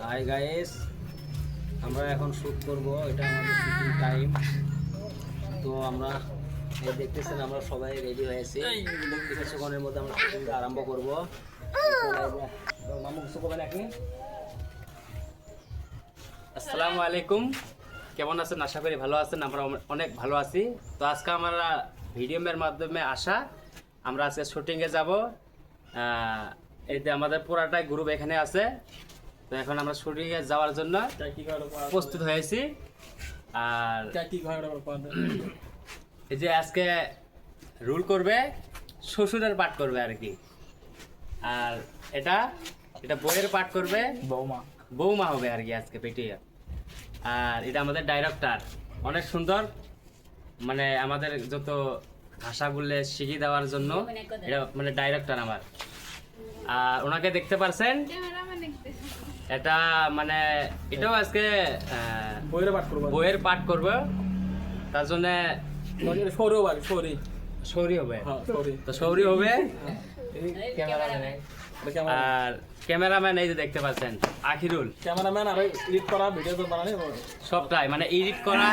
Hi guys, আমরা এখন shoot করব। এটা আমাদের শুটিং টাইম। তো আমরা এই দেখতেছেন আমরা সবাই রেডি হয়েছি। কিছুক্ষণের মধ্যে আমরা শুটিংটা আরম্ভ করব। মামু কিছু করবেন আপনি? আসসালামু আলাইকুম, কেমন আছেন? আশা করি ভালো আছেন। আমরা অনেক ভালো আছি। তো আজকে আমরা ভিডিওর মাধ্যমে আমরা আজকে শুটিংয়ে যাব। এই যে আমাদের পুরাটাই গ্রুপ এখানে আছে। তো এখন আমরা শুটিংয়ে যাওয়ার জন্য প্রস্তুত হয়েছি। আর এই যে আজকে রুল করবে, শ্বশুরের পাঠ করবে আর কি। আর এটা বইয়ের পাঠ করবে, বৌমা হবে আর কি আজকে পেটিয়া। আর এটা আমাদের ডাইরেক্টর, অনেক সুন্দর, মানে আমাদের যত ভাষাগুলো শিখিয়ে দেওয়ার জন্য এটা মানে ডাইরেক্টর আমার। আর ওনাকে দেখতে পারছেন, এটা মানে এটাও আজকে বইয়ের পাঠ করবে। তার জন্য সৌরি হবে, তো সৌরি হবে। আর ক্যামেরাম্যান এই যে দেখতে পাচ্ছেন আখিরুল, ক্যামেরাম্যান আর এডিট করা ভিডিও বানানো সবটাই মানে এডিট করা